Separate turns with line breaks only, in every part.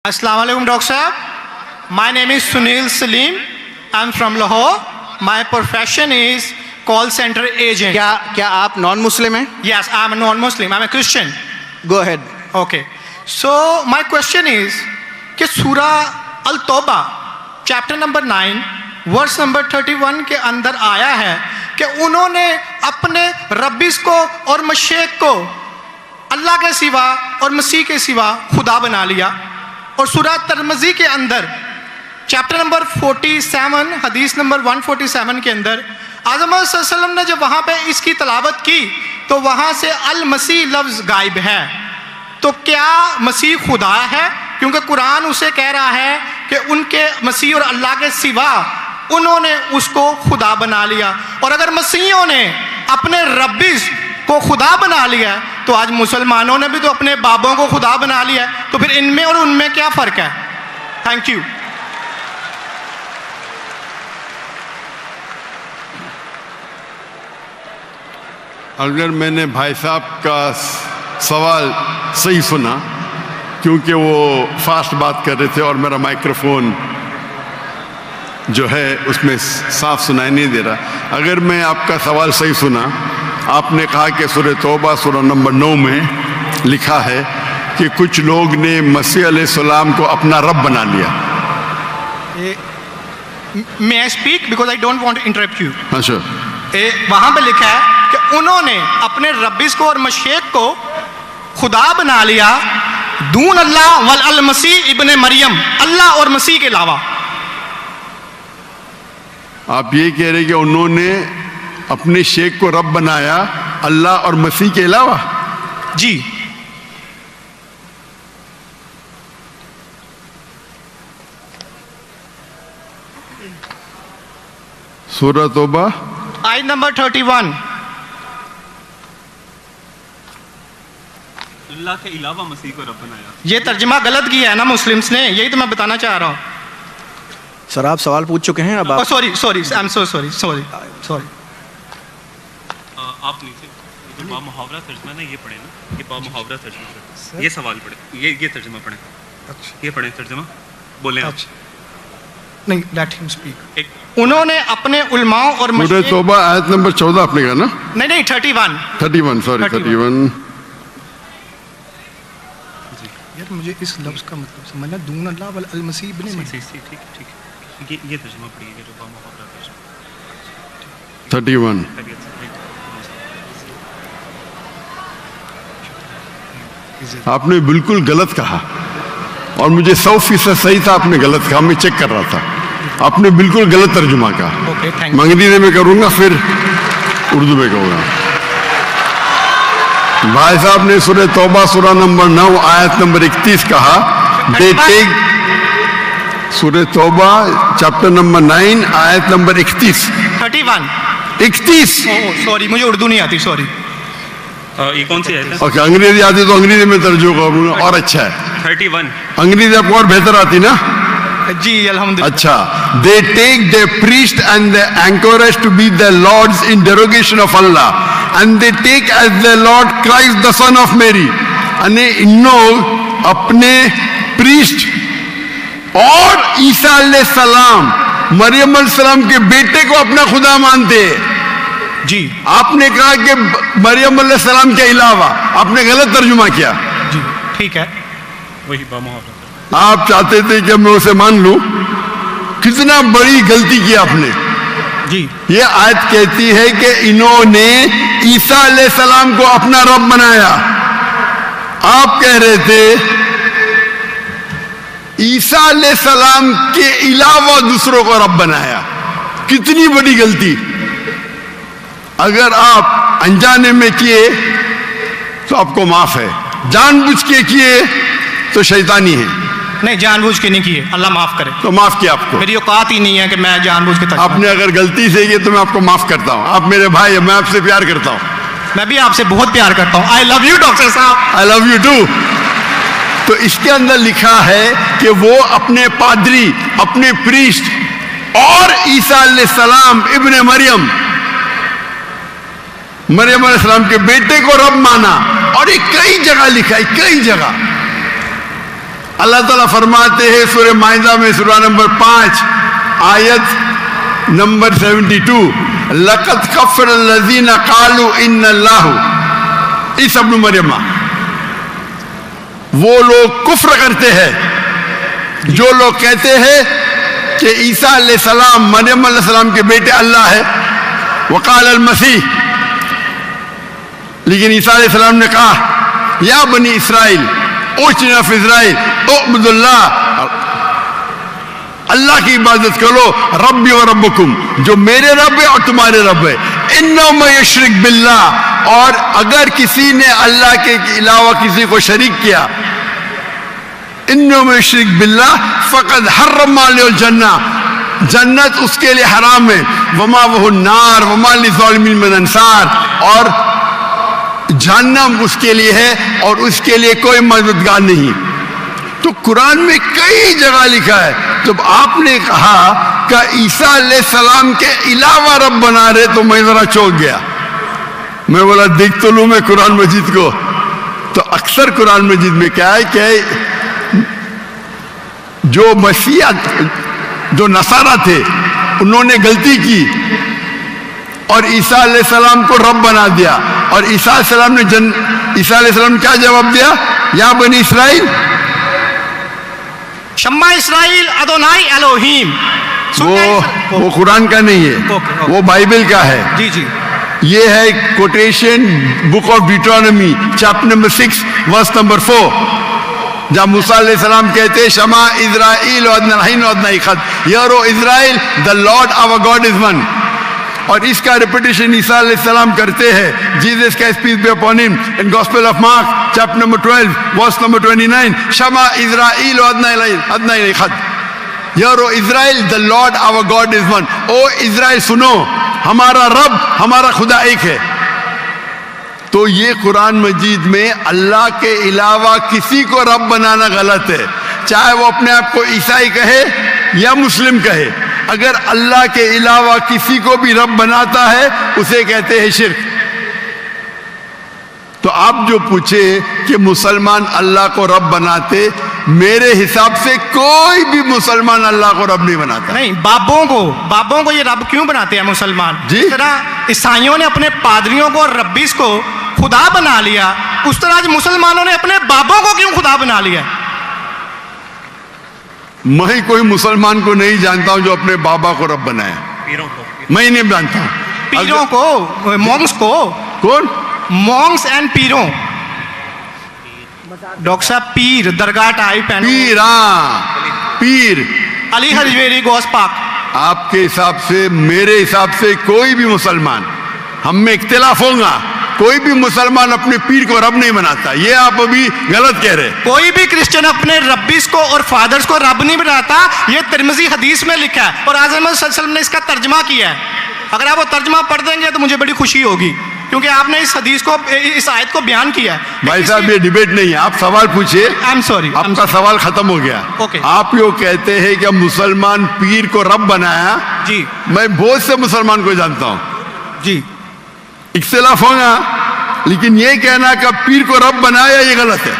Assalamu alaikum, Dr. Sahab. My name is Sunil Salim. I'm from Lahore. My profession is call center agent.
क्या आप non Muslim हैं?
Yes, I'm a non-Muslim. I'm a Christian.
Go ahead.
Okay. So my question is कि सूरह अल-तौबा chapter number 9 verse number 31 के अंदर आया है कि उन्होंने अपने रब्बिस को और मशेक को अल्लाह के सिवा और मसीह के सिवा खुदा बना लिया। और सूरह तिरमिज़ी के अंदर चैप्टर नंबर 47 हदीस नंबर 147 के अंदर आज़म सल्लल्लाहु अलैहि वसल्लम ने जब वहाँ पे इसकी तलावत की तो वहाँ से अल मसीह लफ्ज़ गायब है। तो क्या मसीह खुदा है? क्योंकि कुरान उसे कह रहा है कि उनके मसीह और अल्लाह के सिवा उन्होंने उसको खुदा बना लिया। और अगर मसीहों ने अपने रब्बिस को खुदा बना लिया तो आज मुसलमानों ने भी तो अपने बाबों को खुदा बना लिया है। तो फिर इनमें और उनमें क्या फ़र्क है? Thank you.
अगर मैंने भाई साहब का सवाल सही सुना, क्योंकि वो फास्ट बात कर रहे थे और मेरा माइक्रोफोन जो है उसमें साफ सुनाई नहीं दे रहा। अगर मैं आपका सवाल सही सुना, आपने कहा कि सूरह तौबा सूरह नंबर 9 में लिखा है कि कुछ लोग ने मसीह अलैहिस्सलाम को अपना रब बना लिया।
May I speak because I don't want to interrupt you.
अच्छा,
वहाँ पे लिखा है कि उन्होंने अपने रब्बिस को और मशेक को खुदा बना लिया दून अल्लाह वल अल मसीह इब्ने मरियम, अल्लाह और मसीह के अलावा।
आप ये कह रहे कि उन्होंने अपने शेख को रब बनाया अल्लाह और मसीह के अलावा?
जी।
सूरह तौबा
आयत नंबर 31।
अल्लाह के अलावा मसीह को रब बनाया।
ये तर्जमा गलत किया है ना मुस्लिम्स ने, यही तो मैं बताना चाह रहा हूँ।
सर आप सवाल पूछ चुके हैं, अब आप
sorry I am so sorry.
आप नीचे जो बामुहावरा तर्जमा ना ये पढ़े ना, ये बामुहावरा तर्जमा, ये सवाल पढ़े, ये तर्जमा पढ़े।
अच्छा,
ये पढ़े तर्जमा, बोले आप।
अच्छा नहीं, लेट हिम स्पीक। उन्होंने अपने उलमाओं और
सूरह तौबा आयत नंबर 14 आपने कहा ना?
नहीं 31
सॉरी 31।
यार मुझे इस लफ्ज़ का मतलब समझना, दून अल्लाह वल अल मसीह इब्ने मरियम।
ठीक है, ये तर्जमा पढ़िए जो बामुहावरा तर्जमा
31। आपने बिल्कुल गलत कहा और मुझे 100% सही था, आपने गलत कहा, मैं चेक कर रहा था। आपने बिल्कुल गलत तर्जुमा कहा।
ओके, थैंक
मैं अंग्रेजी में करूंगा, फिर उर्दू में कहूंगा। भाई साहब ने सूरह तौबा सूरह नंबर 9 आयत नंबर 31 कहा, दे टेक। सूरह तौबा चैप्टर नंबर 9 आयत नंबर 31। 31।
सॉरी मुझे उर्दू नहीं आती, सॉरी।
ये कौन सी है?
ओके, अंग्रेजी आती तो अंग्रेजी में तर्जुमा करूंगा और अच्छा है।
31।
अंग्रेजी आपको और बेहतर आती ना?
जी अल्हम्दुलिल्लाह।
अच्छा, they take the priest and the anchorage to be the lords in derogation of Allah, and they take as the Lord Christ the son of Mary। अने इन्नो अपने priest और ईसा अलैहिस्सलाम मरियम अलैहिस्सलाम के बेटे को अपना खुदा मानते हैं।
जी
आपने कहा कि मरियम अलैहिस्सलाम के अलावा, आपने गलत तर्जुमा किया।
जी ठीक है।
वही बामुहावरा।
आप चाहते थे कि मैं उसे मान लूं, कितना बड़ी गलती की आपने।
जी
ये आयत कहती है कि इन्होंने ईसा अलैहिस्सलाम को अपना रब बनाया। आप कह रहे थे ईसा अलैहिस्सलाम के अलावा दूसरों को रब बनाया। कितनी बड़ी गलती। अगर आप अनजाने में किए तो आपको माफ है, जानबूझ के किए तो शैतानी है।
नहीं, जानबूझ के नहीं किए, अल्लाह माफ करे।
तो माफ किया आपको।
मेरी औकात ही नहीं है कि मैं जानबूझ के
आपने अगर गलती से किए तो मैं आपको माफ करता हूं। आप मेरे भाई हैं, मैं आपसे प्यार करता हूं।
मैं भी आपसे बहुत प्यार करता हूँ। आई लव यू डॉक्टर साहब।
I love you too. तो इसके अंदर लिखा है कि वो अपने पादरी, अपने प्रीस्ट और ईसा अलैहिस्सलाम इब्ने मरियम, मरियम अलैहिस्सलाम के बेटे को रब माना। और ये कई जगह लिखा है, कई जगह। अल्लाह ताला फरमाते हैं सूरह माइदा में सूरह नंबर 5 आयत नंबर 72, लक़द कफ़र लज़ीना क़ालू इन्नल्लाहु, ईसा इब्न मरियम, वो लोग कुफ्र करते हैं जो लोग कहते हैं कि ईसा अलैहिस्सलाम मरियम अलैहिस्सलाम के बेटे अल्लाह है। वक़ाल अल मसीह, लेकिन ईसा अलैहिस्सलाम ने कहा या बनी इसराइल ओचना फी इस्राइल उअबुदुल्लाह, अल्लाह की इबादत करो, रब्बी व रब्बुकुम, जो मेरे रब है और तुम्हारे रब है। इन्नहु मन युश्रिक बिल्लाह, और अगर किसी ने अल्लाह के अलावा किसी को शरीक किया, इन्नहु मन युश्रिक बिल्लाह फ़क़द हर्रम अलैहिल जन्नह, जन्नत उसके लिए हराम है, वमा वहु नार वमा लिज़ालिमीन मिन अंसार, और जहन्नम उसके लिए है और उसके लिए कोई मददगार नहीं। तो कुरान में कई जगह लिखा है। जब आपने कहा कि ईसा अलैहिस्सलाम के अलावा रब बना रहे, तो मैं जरा चौंक गया। मैं बोला देख तो लूं मैं कुरान मजीद को। तो अक्सर कुरान मजीद में क्या है कि जो मसीहा, जो नसारा थे, उन्होंने गलती की और ईसा अलैहिस्सलाम को रब बना दिया, और ईसा अलैहिस्सलाम ने क्या जवाब दिया? या बनी इसराइल
शम्मा इसराइल अदोनाई एलोहीम।
वो कुरान का नहीं है, वो बाइबल का है।
जी जी,
ये है quotation book of Deuteronomy chapter number 6 verse number 4, जहाँ मूसा अलैहिस्सलाम कहते हैं शमा इज़राइल वअदनाहीन वअदनाईखद, hear O Israel the Lord our God is one. और इसका रिपीटेशन ईसा अलैहिस्सलाम करते हैं, जीसस का peace be upon him, in gospel of Mark chapter number 12 verse number 29, शमा इज़राइल वअदनाईखद, hear O Israel the Lord our God is one. O Israel सुनो, हमारा रब, हमारा खुदा एक है। तो ये कुरान मजीद में अल्लाह के अलावा किसी को रब बनाना गलत है, चाहे वो अपने आप को ईसाई कहे या मुस्लिम कहे। अगर अल्लाह के अलावा किसी को भी रब बनाता है, उसे कहते हैं शिर्क। तो आप जो पूछे कि मुसलमान अल्लाह को रब बनाते, मेरे हिसाब से कोई भी मुसलमान अल्लाह को रब नहीं बनाता।
नहीं, बाबों को ये रब क्यों बनाते हैं मुसलमान?
जी?
जिस तरह ईसाइयों ने अपने पादरियों को और रब्बीस को खुदा बना लिया, उस तरह आज मुसलमानों ने अपने बाबों को क्यों खुदा बना लिया?
मैं कोई मुसलमान को नहीं जानता हूं जो अपने बाबा को रब बनाया।
पीरों को,
मैं नहीं जानता हूं।
पीरों को, मॉन्क्स को।
कौन?
Monks and पीरों। डॉक्टर साहब, पीर दरगाह टाइप है।
पीर, हाँ पीर।
अली हजवेरी गौस पाक।
आपके हिसाब से, मेरे हिसाब से कोई भी मुसलमान, हम में इख्तिलाफ होगा, कोई भी मुसलमान अपने पीर को रब नहीं बनाता। ये आप अभी गलत कह रहे।
कोई भी क्रिश्चियन अपने रब्बीस को और फादर्स को रब नहीं बनाता। ये तिरमिज़ी हदीस में लिखा है और आज़म सल्लल्लाहु अलैहि वसल्लम ने इसका तर्जमा किया है। अगर आप वो तर्जमा पढ़ देंगे तो मुझे बड़ी खुशी होगी, क्योंकि आपने इस हदीस को, इस आयत को बयान किया है।
भाई साहब, ये डिबेट नहीं है, आप सवाल पूछिए।
आई एम सॉरी,
आपका सवाल खत्म हो गया।
Okay.
आप यो कहते हैं कि मुसलमान पीर को रब बनाया।
जी
मैं बहुत से मुसलमान को जानता हूं,
जी,
इख्तिलाफ होगा, लेकिन ये कहना कि पीर को रब बनाया, ये गलत है।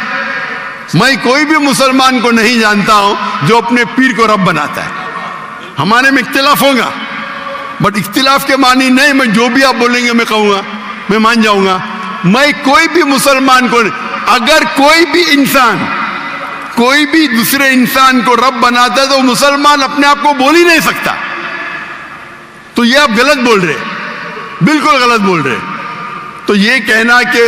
मैं कोई भी मुसलमान को नहीं जानता हूं जो अपने पीर को रब बनाता है। हमारे में इख्तिलाफ होगा, बट इख्तिलाफ के मानी नहीं मैं जो भी आप बोलेंगे मैं कहूंगा, मैं मान जाऊंगा। मैं कोई भी मुसलमान को, अगर कोई भी इंसान कोई भी दूसरे इंसान को रब बनाता है तो मुसलमान अपने आप को बोल ही नहीं सकता। तो ये आप गलत बोल रहे, बिल्कुल गलत बोल रहे। तो ये कहना कि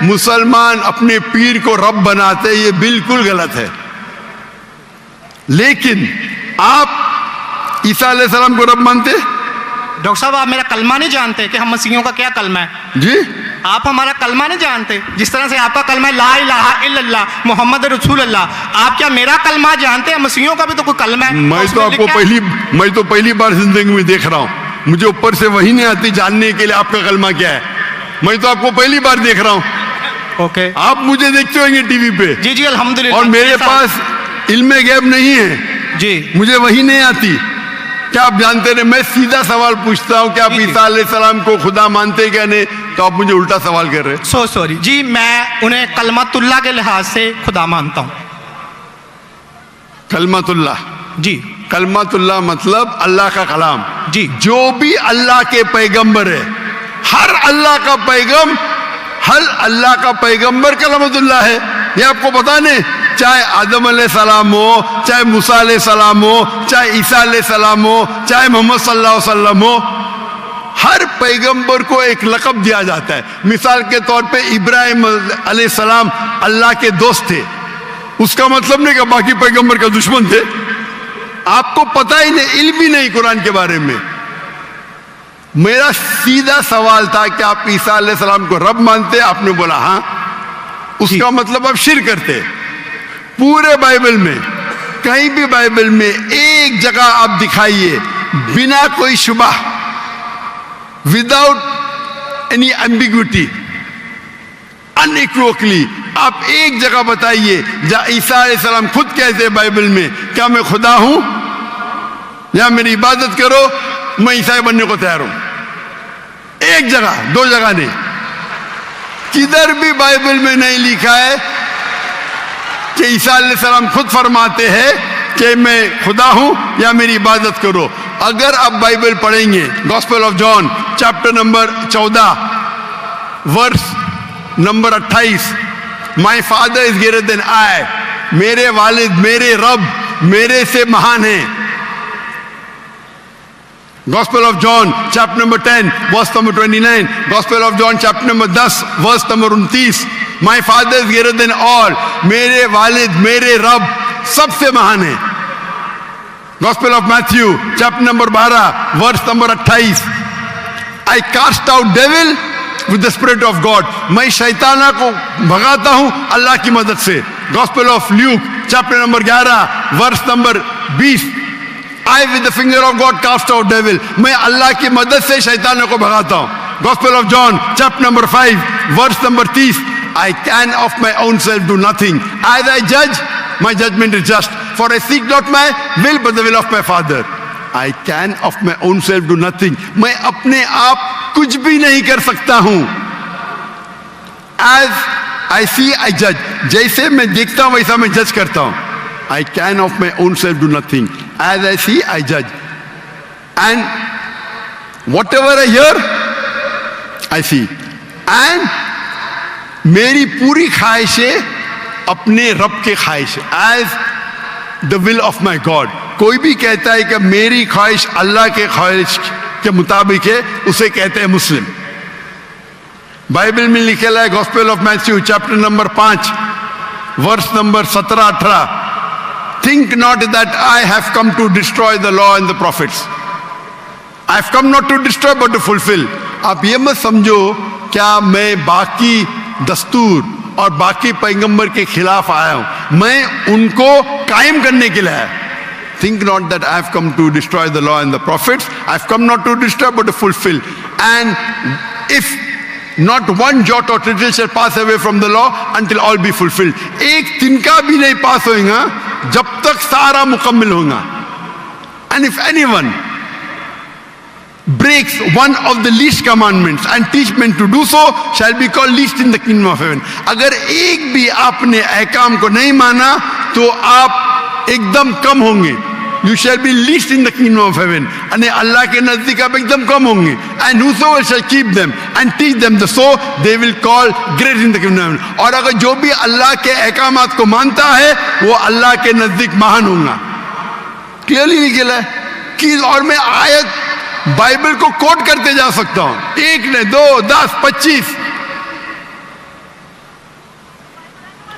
मुसलमान अपने पीर को रब बनाते, ये बिल्कुल गलत है। लेकिन आप ईसा अलैहिस्सलाम को रब मानते?
डॉक्टर साहब, आप मेरा कलमा नहीं जानते कि हम मसीहियों का क्या कलमा है?
जी,
आप हमारा कलमा नहीं जानते। जिस तरह से आपका कलमा है ला इलाहा इल्लल्लाह मोहम्मद रसूलुल्लाह, आप क्या मेरा कलमा जानते हैं? मसीहियों का भी तो कोई कलमा है।
मैं तो पहली बार जिंदगी में देख रहा हूं। मुझे ऊपर से वही नहीं आती जानने के लिए आपका कलमा क्या है। मैं तो आपको पहली बार देख रहा हूं।
ओके,
आप मुझे देखते होंगे टीवी पे।
जी जी, अल्हम्दुलिल्लाह।
और मेरे पास इल्मे गैब नहीं है
जी,
मुझे वही नहीं आती। क्या आप जानते रहे? मैं सीधा सवाल पूछता हूं कि आप ईसा अलैहिस्सलाम को खुदा मानते क्या नहीं, तो आप मुझे उल्टा सवाल कर रहे हैं।
सो सॉरी जी, मैं उन्हें कलमतुल्लाह के लिहाज से खुदा मानता हूं।
कलमतुल्लाह,
जी
कलमतुल्लाह मतलब अल्लाह का कलाम।
जी।
जो भी अल्लाह के पैगंबर है, हर अल्लाह का पैगंबर कलमतुल्लाह है। ये आपको पता नहीं, चाहे आदम अलैहिस्सलाम हो, चाहे मूसा अलैहिस्सलाम हो, चाहे ईसा अलैहिस्सलाम हो, चाहे मोहम्मद सल्लल्लाहु अलैहि वसल्लम हो, हर पैगंबर को एक लक़ब दिया जाता है। मिसाल के तौर पे इब्राहिम अलैहिस्सलाम अल्लाह के दोस्त थे, उसका मतलब नहीं कि बाकी पैगंबर का दुश्मन थे। आपको पता ही नहीं, इल्म भी नहीं कुरान के बारे में। मेरा सीधा सवाल था कि आप ईसा अलैहिस्सलाम को रब मानते? आपने बोला हाँ। उसका मतलब आप शिर्क करते। पूरे बाइबल में, कहीं भी बाइबल में एक जगह आप दिखाइए बिना कोई शुबा, विदाउट एनी एम्बिग्विटी, अनइक्वोकली, आप एक जगह बताइए जहां ईसा अलैहिस्सलाम खुद कहते हैं बाइबल में, क्या मैं खुदा हूं या मेरी इबादत करो, मैं ईसाई बनने को तैयार हूं। एक जगह, दो जगह नहीं, किधर भी बाइबल में नहीं लिखा है कि ईसा अलैहिस्सलाम खुद फरमाते हैं कि मैं खुदा हूं या मेरी इबादत करो। अगर आप बाइबल पढ़ेंगे, Gospel of John chapter number 14 verse number 28, my father is greater than I, मेरे वालिद, मेरे रब मेरे से महान है। Gospel of John chapter number 10 verse number 29, Gospel of John chapter number 10 verse number 29, my father is greater than all, मेरे वालिद, मेरे रब सबसे महान है। Gospel of Matthew chapter number 12 verse number 28, I cast out devil with the spirit of God, मैं शैताना को भगाता हूं अल्लाह की मदद से। Gospel of Luke chapter number 11 verse number 20, I with the finger of God cast out devil, मैं अल्लाह की मदद से शैतानों को भगाता हूं। Gospel of John chapter number 5 verse number 30, I can of my own self do nothing, as I judge my judgment is just, for I seek not my will but the will of my Father। I can of my own self do nothing, मैं अपने आप कुछ भी नहीं कर सकता हूं। As I see I judge, जैसे मैं देखता हूं वैसा मैं जज करता हूं। I can of my own self do nothing, as I see I judge, and whatever I hear I see, and मेरी पूरी ख्वाहिशें अपने रब के ख्वाहिश, as the will of my God। कोई भी कहता है कि मेरी ख्वाहिश अल्लाह के ख्वाहिश के मुताबिक है, उसे कहते हैं मुस्लिम। बाइबल में लिखा है Gospel of Matthew chapter number 5 verse number 17-18, think not that I have come to destroy the law and the prophets, I have come not to destroy but to fulfill। आप ये मत समझो क्या मैं बाकी दस्तूर और बाकी पैगंबर के खिलाफ आया हूं, मैं उनको कायम करने के लिए आया। Think not that I have come to destroy the law and the prophets, I have come not to destroy but to fulfill। And if not one jot or tittle shall pass away from the law until all be fulfilled, एक तिनका भी नहीं पास होगा जब तक सारा मुकम्मल होगा। And if anyone breaks one of the least commandments and teach men to do so, shall be called least in the kingdom of heaven। अगर एक भी आपने अहकाम को नहीं माना तो आप एकदम कम होंगे। You shall be least in the kingdom of heaven, यानी अल्लाह के नजदीक आप एकदम कम होंगे। And whosoever shall keep them and teach them the so, they will call great in the kingdom of heaven। और अगर जो भी अल्लाह के अहकामात को मानता है वो अल्लाह के नजदीक महान होगा। क्लियरली निकला है कि, और मैं आयत बाइबल को कोट करते जा सकता हूं, एक ने 2, 10, 25।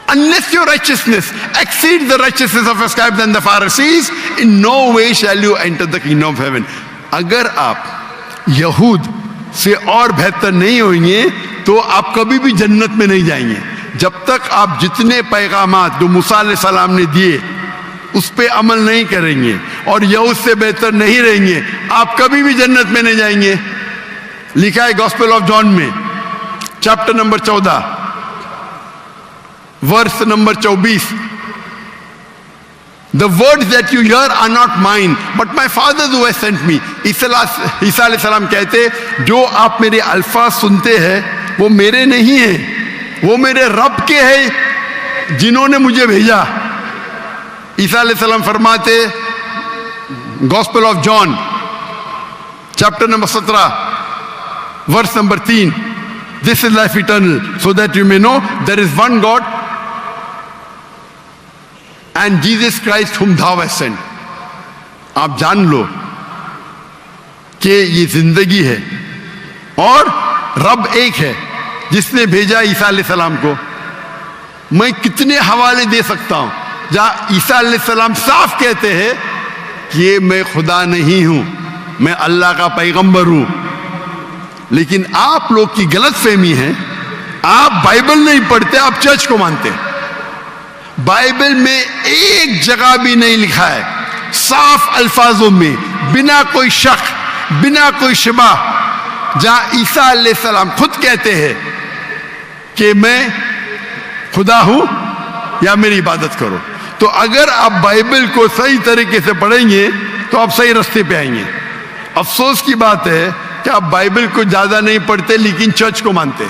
Unless your righteousness exceeds the righteousness of the scribes and the Pharisees, in no way shall you enter the kingdom of heaven। अगर आप यहूद से और बेहतर नहीं होंगे तो आप कभी भी जन्नत में नहीं जाएंगे। जब तक आप जितने पैगामात जो मूसा अलैहिस्सलाम ने दिए उस पे अमल नहीं करेंगे और यहूद से बेहतर नहीं रहेंगे, आप कभी भी जन्नत में नहीं जाएंगे। लिखा है गॉस्पेल ऑफ जॉन में chapter number 14 verse number 24, The words that you hear are not mine, but my Father who has sent me। ईसा अलैहिस्सलाम कहते, जो आप मेरे अल्फाज सुनते हैं वो मेरे नहीं है, वो मेरे रब के हैं जिन्होंने मुझे भेजा। ईसा अलैहिस्सलाम फरमाते, Gospel of John chapter number 17 verse number 3, this is life eternal so that you may know there is one God and Jesus Christ whom thou hast sent। आप जान लो कि ये जिंदगी है और रब एक है जिसने भेजा ईसा अलैहिस्सलाम को। मैं कितने हवाले दे सकता हूं जहां ईसा अलैहिस्सलाम साफ कहते हैं कि ये मैं खुदा नहीं हूं, मैं अल्लाह का पैगंबर हूं। लेकिन आप लोग की गलत फहमी है, आप बाइबल नहीं पढ़ते, आप चर्च को मानते हैं। बाइबल में एक जगह भी नहीं लिखा है साफ अल्फाजों में, बिना कोई शक, बिना कोई शिबा, जहां ईसा अलैहिस्सलाम खुद कहते हैं कि मैं खुदा हूं या मेरी इबादत करो। तो अगर आप बाइबल को सही तरीके से पढ़ेंगे तो आप सही रास्ते पे आएंगे। अफसोस की बात है कि आप बाइबल को ज्यादा नहीं पढ़ते लेकिन चर्च को मानते।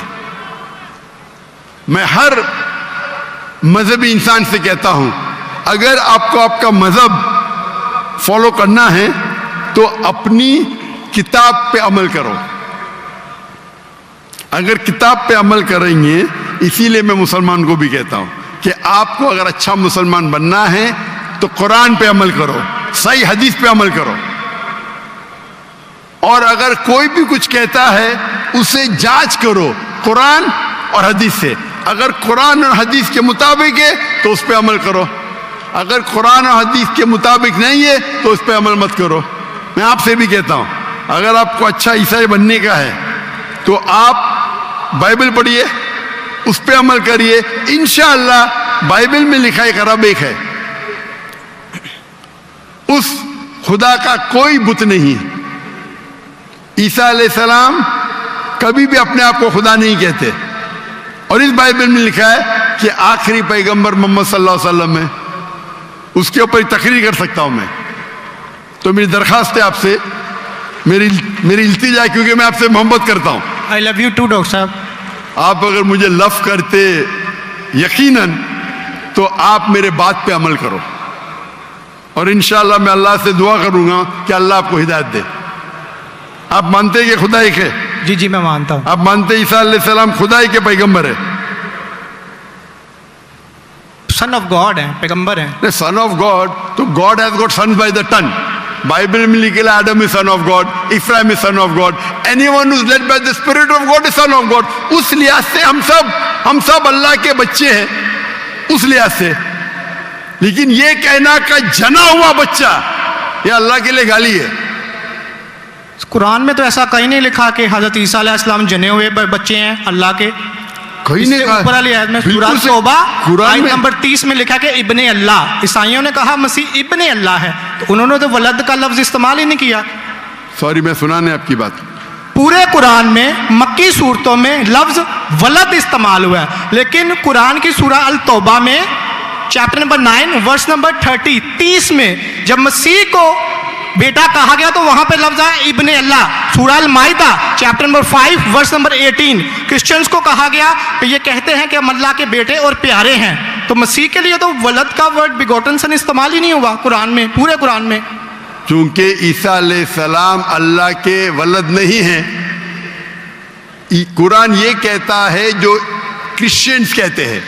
मैं हर मजहबी इंसान से कहता हूं, अगर आपको आपका मजहब फॉलो करना है तो अपनी किताब पे अमल करो। अगर किताब पे अमल करेंगे, इसीलिए मैं मुसलमान को भी कहता हूं कि आपको अगर अच्छा मुसलमान बनना है तो कुरान पे अमल करो, सही हदीस पे अमल करो। और अगर कोई भी कुछ कहता है उसे जांच करो कुरान और हदीस से। अगर कुरान और हदीस के मुताबिक है तो उस पर अमल करो, अगर कुरान और हदीस के मुताबिक नहीं है तो उस पर अमल मत करो। मैं आपसे भी कहता हूं, अगर आपको अच्छा ईसाई बनने का है तो आप बाइबल पढ़िए, उस पर अमल करिए। इंशाअल्लाह बाइबल में लिखा एक रब एक है, उस खुदा का कोई बुत नहीं है। ईसा अलैहिस्सलाम कभी भी अपने आप को खुदा नहीं कहते, और इस बाइबल में लिखा है कि आखिरी पैगंबर मोहम्मद सल्लल्लाहु अलैहि वसल्लम है। उसके ऊपर तकरीर कर सकता हूं मैं। तो मेरी दरखास्त है आपसे, मेरी इल्तिजा है, क्योंकि मैं आपसे मोहब्बत करता हूं।
I love you too doctor साहब।
आप अगर मुझे लव करते यकीनन तो आप मेरे बात पे अमल करो, और इंशाअल्लाह मैं अल्लाह से दुआ करूंगा कि अल्लाह आपको हिदायत दे। आप मानते हैं कि खुदा एक है?
जी जी मैं मानता हूँ।
आप मानते हैं ईसा अलैहिस्सलाम खुदाई के पैगंबर है?
सन ऑफ गॉड है, पैगंबर है।
सन ऑफ गॉड, तो God has got sons by the ton. Bible में लिखे Adam is son of God, Ephraim is son of God, anyone who is led by the spirit of God is son of God. उस लिहाज से हम सब अल्लाह के बच्चे हैं, उस लिहाज से। लेकिन ये कहना का जना हुआ बच्चा, ये अल्लाह के लिए गाली है।
कुरान में तो ऐसा कहीं नहीं लिखा कि हजरत ईसा अलैहिस्सलाम जने हुए बच्चे हैं अल्लाह के।
कहीं नहीं कहा।
ऊपर वाली आयत में सूरह तौबा आयत नंबर 30 में लिखा कि इब्ने अल्लाह। ईसाइयों ने कहा मसीह इब्ने अल्लाह है, तो उन्होंने तो वलद का लफ्ज इस्तेमाल ही नहीं किया।
सॉरी, मैं सुनाने आपकी बात।
पूरे कुरान में मक्की सूरतों में लफ्ज वलद इस्तेमाल हुआ है, लेकिन कुरान की सूरह अल तौबा में चैप्टर नंबर 9 वर्स नंबर 30 में जब मसीह को बेटा कहा गया तो वहां पे लफ्ज है इब्ने अल्लाह। सूरह अल माइदा chapter number 5 verse number 18 Christians को कहा गया तो ये कहते हैं कि हम अल्लाह के बेटे और प्यारे हैं। तो मसीह के लिए तो वलद का वर्ड बिगोटन सन इस्तेमाल ही नहीं हुआ कुरान में, पूरे कुरान में।
चूंकि ईसा अलैहिस्सलाम अल्लाह के वलद नहीं है, कुरान ये कहता है जो क्रिश्चियंस कहते हैं।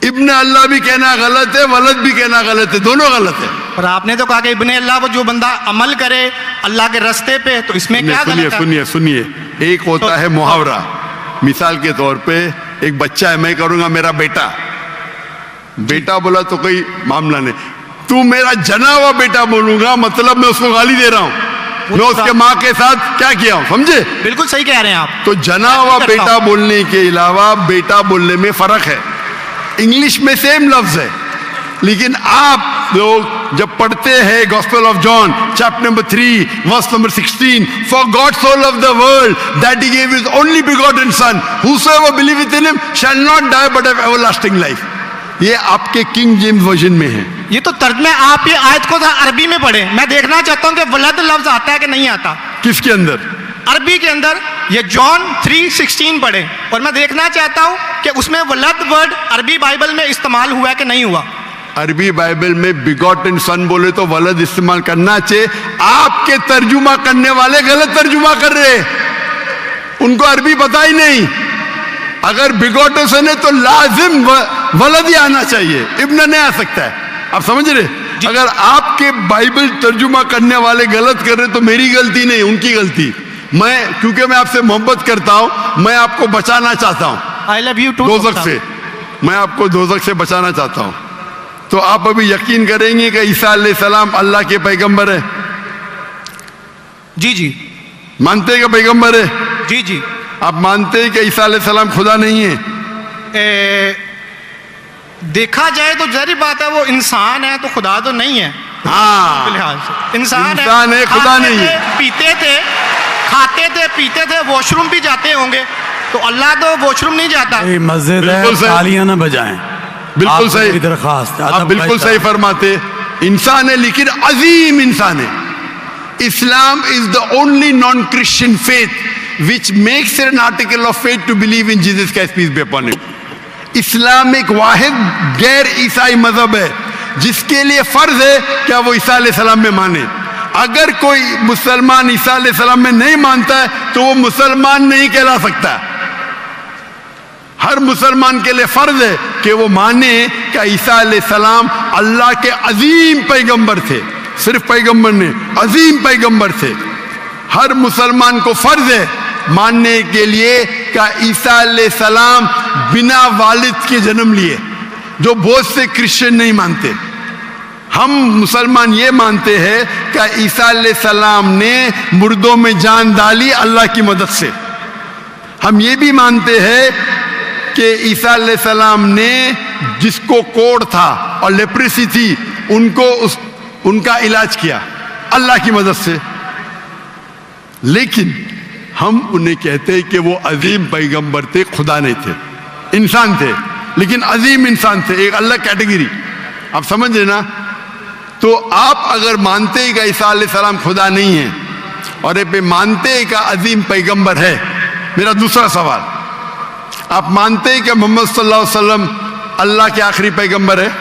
इब्ने अल्लाह भी कहना गलत है, वलद भी कहना गलत है, दोनों गलत है।
और आपने तो कहा कि इब्ने अल्लाह वो जो बंदा अमल करे अल्लाह के रास्ते पे, तो इसमें क्या गलत है?
सुनिए, एक होता है मुहावरा। मिसाल के तौर पे एक बच्चा है, मैं करूंगा मेरा बेटा, बेटा बोला तो कोई मामला नहीं। तू मेरा जना हुआ बेटा बोलूंगा मतलब मैं उसको गाली दे रहा हूं, मैं उसके माँ के साथ क्या किया हूं, समझे?
बिल्कुल सही कह रहे हैं आप।
तो जना हुआ बेटा बोलने के अलावा बेटा बोलने में फर्क है। इंग्लिश में सेम लफ्ज है, लेकिन आप लोग जब पढ़ते हैं gospel of John chapter number 3 verse number 16, for God so loved the world that he gave his only begotten son, whosoever believeth in him shall not die but have everlasting life। ये आपके king James version में है।
ये तो तर्जमे आप ये आयत को अरबी में पढ़े। मैं देखना चाहता हूं कि वलद लफ्ज आता है कि नहीं आता।
किसके अंदर?
अरबी के अंदर। ये जॉन 3:16 पढ़े, और मैं देखना चाहता हूं कि उसमें वलद वर्ड अरबी बाइबल में इस्तेमाल हुआ है कि नहीं हुआ।
अरबी बाइबल में बिगॉटन सन बोले तो वलद इस्तेमाल करना चाहिए। आपके तर्जुमा करने वाले गलत तर्जुमा कर रहे हैं, उनको अरबी पता ही नहीं। अगर बिगॉटन सन है तो लाजिम वलद ही आना चाहिए, इब्न नहीं आ सकता है। आप समझ रहे? अगर आपके बाइबल तर्जुमा करने वाले गलत कर रहे तो मेरी गलती नहीं, उनकी गलती। क्योंकि मैं आपसे मोहब्बत करता हूं, मैं आपको बचाना चाहता हूं
आई लव यू टू
दोज़ख से, मैं आपको दोज़ख से बचाना चाहता हूं। तो आप अभी यकीन करेंगे कि ईसा अलैहिस्सलाम अल्लाह के पैगंबर है?
जी जी
मानते हैं कि पैगंबर है?
जी जी।
आप मानते हैं कि ईसा अलैहिस्सलाम खुदा नहीं है?
देखा जाए तो जाहिर बात है वो इंसान है, तो खुदा तो नहीं है।
हाँ,
लिहाज से इंसान
है, खुदा नहीं है।
पीते थे, खाते थे, पीते थे, वॉशरूम भी जाते होंगे, तो अल्लाह तो वॉशरूम नहीं जाता।
मस्जिद है, तालियां ना बजाएं।
बिल्कुल सही
दरखास्त,
आप बिल्कुल सही फरमाते। इंसान है लेकिन अजीम इंसान है। Islam is the only non Christian faith which makes an article of faith to believe in Jesus Christ peace be upon him. इस्लाम एक वाहिद गैर ईसाई मजहब है जिसके लिए फर्ज है क्या वो ईसा अलैहिस्सलाम में माने। अगर कोई मुसलमान ईसा अलैहिस्सलाम में नहीं मानता है तो वो मुसलमान नहीं कहला सकता। हर मुसलमान के लिए फर्ज है कि वो माने कि ईसा अलैहिस्सलाम अल्लाह के अजीम पैगंबर थे। सिर्फ पैगंबर नहीं, अजीम पैगंबर थे। हर मुसलमान को फर्ज है मानने के लिए कि ईसा अलैहिस्सलाम बिना वालिद के जन्म लिए, जो बहुत से क्रिश्चियन नहीं मानते। हम मुसलमान ये मानते हैं कि ईसा अलैहिस्सलाम ने मुर्दों में जान डाली अल्लाह की मदद से। हम ये भी मानते हैं कि ईसा अलैहिस्सलाम ने जिसको कोढ़ था और लेप्रेसी थी उनका इलाज किया अल्लाह की मदद से। लेकिन हम उन्हें कहते हैं कि वो अजीम पैगंबर थे, खुदा नहीं थे, इंसान थे, लेकिन अजीम इंसान थे, एक अलग कैटेगरी। आप समझ रहे ना? तो आप अगर मानते हैं कि ईसा अलैहिस्सलाम खुदा नहीं है और ये मानते हैं कि अजीम पैगंबर है, मेरा दूसरा सवाल, आप मानते हैं कि मोहम्मद सल्लल्लाहु अलैहि वसल्लम अल्लाह के आखिरी पैगंबर है?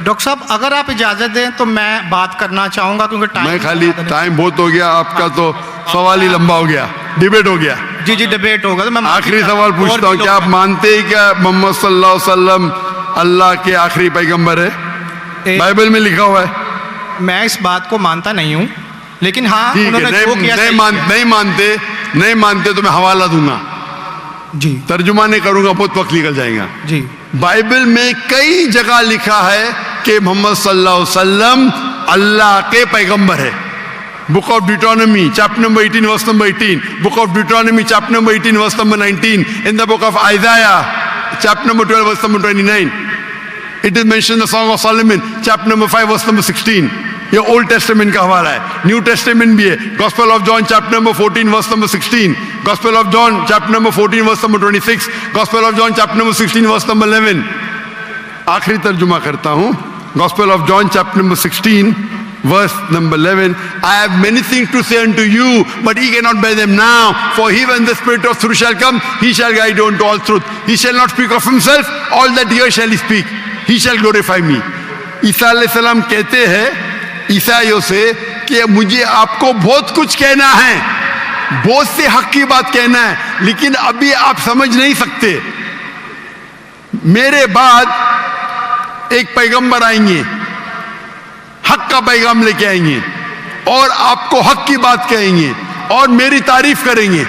डॉक्टर साहब अगर आप इजाजत दें तो मैं बात करना चाहूंगा, क्योंकि
मैं खाली टाइम बहुत हो गया, आपका तो सवाल ही लंबा हो गया, डिबेट हो गया।
जी जी डिबेट होगा। तो मैं
आखिरी सवाल पूछता हूँ, क्या आप मानते हैं क्या मोहम्मद सल्लल्लाहु अलैहि वसल्लम अल्लाह के आखिरी पैगंबर है? बाइबल में लिखा हुआ है।
मैं इस बात को मानता नहीं हूँ, लेकिन हाँ
ठीक है,
उन्होंने जो किया
नहीं मानते तो मैं हवाला दूंगा
जी,
तर्जुमा नहीं करूंगा, बहुत वक्त निकल जाएगा
जी।
बाइबल में कई जगह लिखा है कि मोहम्मद सल्लल्लाहु अलैहि वसल्लम अल्लाह के पैगंबर है। Book of Deuteronomy chapter number 18 verse number 18, book of Deuteronomy chapter number 18 verse number 19, in the book of Isaiah chapter number 12 verse number 29, it is mention the song of Solomon chapter number 5 verse number 16। ये old testament का हवाला है, new Testament भी है। Gospel of John chapter number 14 verse number 16, Gospel of John chapter number 14 verse number 26, Gospel of John chapter number 16 verse number 11। आखिरी तर्जुमा करता हूं, Gospel of John chapter number 16 verse number 11, I have many things to say unto you, but ye cannot bear them now. For he, when the Spirit of truth shall come, he shall guide you unto all truth. He shall not speak of himself, all that he shall speak. He shall glorify me. ईसा अलैहिस्सलाम कहते हैं ईसाइयों से कि मुझे आपको बहुत कुछ कहना है, बहुत से हक की बात कहना है, लेकिन अभी आप समझ नहीं सकते। मेरे बाद एक पैगंबर आएंगे, हक का पैगाम लेके आएंगे और आपको हक की बात कहेंगे और मेरी तारीफ करेंगे,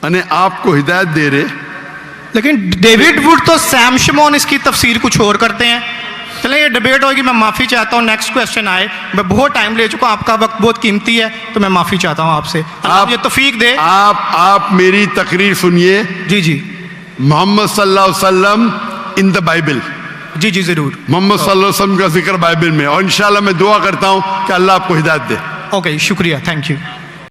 यानी आपको हिदायत दे रहे।
लेकिन डेविड वुड तो सैम शमोन इसकी तफसीर कुछ और करते हैं। चलें ये डिबेट होगी, मैं माफ़ी चाहता हूँ। नेक्स्ट क्वेश्चन आए, मैं बहुत टाइम ले चुका हूँ, आपका वक्त बहुत कीमती है, तो मैं माफ़ी चाहता हूँ आपसे। आप ये तौफीक दे।
आप मेरी तकरीर सुनिए।
जी जी।
मोहम्मद सल्लल्लाहु अलैहि वसल्लम इन द बाइबल।
जी जी जरूर।
मोहम्मद सल्लल्लाहु अलैहि वसल्लम का जिक्र बाइबल में, और इंशाल्लाह मैं दुआ करता हूँ कि अल्लाह आपको हिदायत दे।
ओके शुक्रिया, थैंक यू।